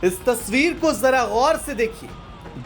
इस तस्वीर को जरा गौर से देखिए।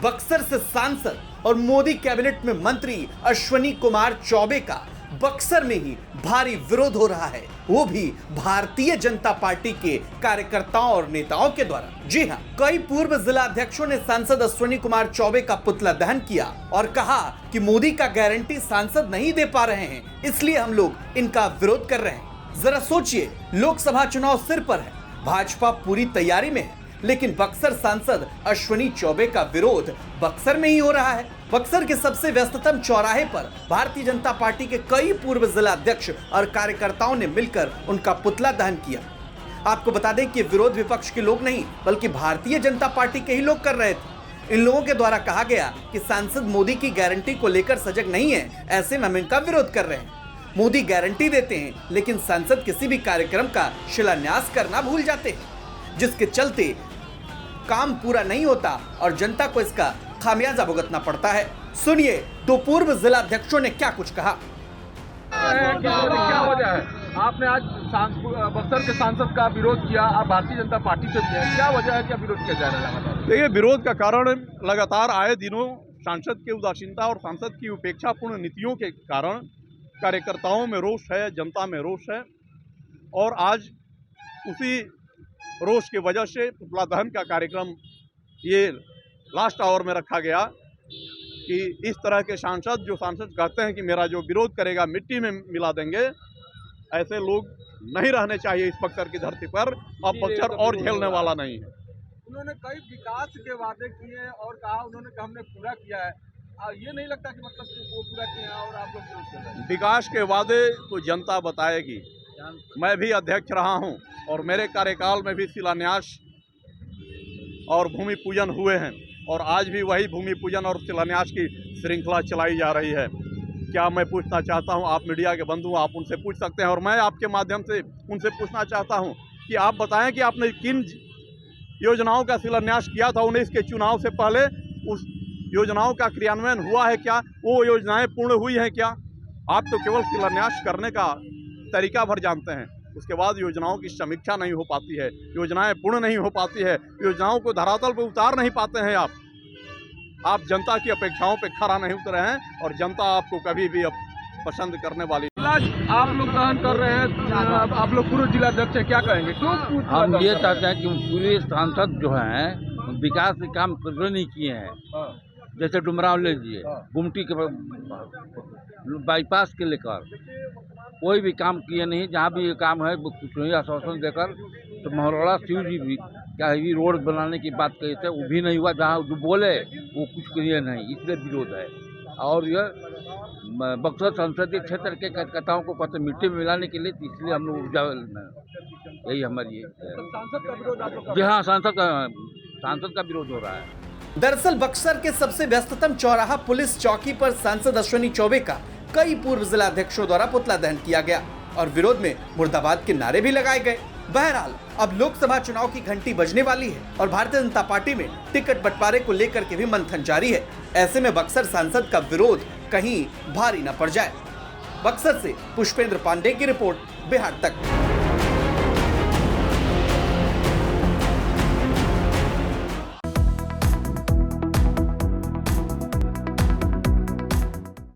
बक्सर से सांसद और मोदी कैबिनेट में मंत्री अश्विनी कुमार चौबे का बक्सर में ही भारी विरोध हो रहा है, वो भी भारतीय जनता पार्टी के कार्यकर्ताओं और नेताओं के द्वारा। जी हां, कई पूर्व जिला अध्यक्षों ने सांसद अश्विनी कुमार चौबे का पुतला दहन किया और कहा कि मोदी का गारंटी सांसद नहीं दे पा रहे हैं, इसलिए हम लोग इनका विरोध कर रहे हैं। जरा सोचिए, लोकसभा चुनाव सिर पर है, भाजपा पूरी तैयारी में है, लेकिन बक्सर सांसद अश्विनी चौबे का विरोध बक्सर में ही हो रहा है। बक्सर के सबसे व्यस्ततम चौराहे पर भारतीय जनता पार्टी के कई पूर्व जिला अध्यक्ष और कार्यकर्ताओं ने मिलकर उनका पुतला दहन किया। आपको बता दें कि विरोध विपक्ष के लोग नहीं बल्कि भारतीय जनता पार्टी के ही लोग कर रहे थे। इन लोगों के द्वारा कहा गया कि सांसद मोदी की गारंटी को लेकर सजग नहीं है, ऐसे में हम इनका विरोध कर रहे हैं। मोदी गारंटी देते हैं लेकिन सांसद किसी भी कार्यक्रम का शिलान्यास करना भूल जाते हैं, जिसके चलते काम पूरा नहीं होता और जनता को इसका खामियाजा भुगतना पड़ता है। सुनिए दो पूर्व जिला अध्यक्षों ने क्या कुछ कहा। क्या वजह है आपने आज बक्सर के सांसद का विरोध किया? आप भारतीय जनता पार्टी से भी हैं, क्या वजह है, क्या विरोध किया जा रहा है? देखिए, विरोध का कारण लगातार आए दिनों सांसद की उदासीनता और सांसद की उपेक्षापूर्ण नीतियों के कारण कार्यकर्ताओं में रोष है, जनता में रोष है। और आज उसी रोष की वजह से पुतला दहन का कार्यक्रम ये लास्ट आवर में रखा गया कि इस तरह के सांसद कहते हैं कि मेरा जो विरोध करेगा मिट्टी में मिला देंगे, ऐसे लोग नहीं रहने चाहिए इस बक्सर की धरती पर। अब बक्सर और झेलने वाला नहीं है। उन्होंने कई विकास के वादे किए और कहा उन्होंने कि हमने पूरा किया है। ये नहीं लगता कि मतलब कि वो पूरा किया और आप लोग विरोध कर रहे हैं? विकास के वादे तो जनता बताएगी। मैं भी अध्यक्ष रहा हूं और मेरे कार्यकाल में भी शिलान्यास और भूमि पूजन हुए हैं और आज भी वही भूमि पूजन और शिलान्यास की श्रृंखला चलाई जा रही है। क्या मैं पूछना चाहता हूं, आप मीडिया के बंधु, आप उनसे पूछ सकते हैं और मैं आपके माध्यम से उनसे पूछना चाहता हूं कि आप बताएं कि आपने किन योजनाओं का शिलान्यास किया था 19 के चुनाव से पहले। उस योजनाओं का क्रियान्वयन हुआ है क्या? वो योजनाएं पूर्ण हुई हैं क्या? आप तो केवल शिलान्यास करने का तरीका भर जानते हैं, उसके बाद योजनाओं की समीक्षा नहीं हो पाती है, योजनाएं पूर्ण नहीं हो पाती है, योजनाओं को धरातल पर उतार नहीं पाते हैं। आप जनता की अपेक्षाओं पे खरा नहीं उतरे हैं और जनता आपको कभी भी अब पसंद करने वाली। आप लोग दहन कर रहे हैं, आप लोग पूर्व जिला अध्यक्ष हैं, क्या कहेंगे? हम ये चाहते हैं कि पूरे सांसद जो हैं विकास के काम कभी नहीं किए हैं। जैसे डुमराव ले लीजिए, गुमटी के बाईपास के लेकर कोई भी काम किए नहीं। जहाँ भी ये काम है वो कुछ नहीं आश्वासन देकर, तो मोहल्ला शिव जी भी क्या है रोड बनाने की बात कही थे, वो भी नहीं हुआ। जहाँ जो बोले वो कुछ किए नहीं, इसलिए विरोध है। और यह बक्सर संसदीय क्षेत्र के कार्यकर्ताओं को कहते मिट्टी में मिलाने के लिए, इसलिए हम लोग यही हमारी सांसद का विरोध। जी हाँ, सांसद का विरोध हो रहा है। दरअसल बक्सर के सबसे व्यस्ततम चौराहा पुलिस चौकी पर सांसद अश्विनी चौबे का कई पूर्व जिला अध्यक्षों द्वारा पुतला दहन किया गया और विरोध में मुर्दाबाद के नारे भी लगाए गए। बहरहाल अब लोकसभा चुनाव की घंटी बजने वाली है और भारतीय जनता पार्टी में टिकट बंटवारे को लेकर के भी मंथन जारी है। ऐसे में बक्सर सांसद का विरोध कहीं भारी न पड़ जाए। बक्सर से पुष्पेंद्र पांडे की रिपोर्ट, बिहार तक।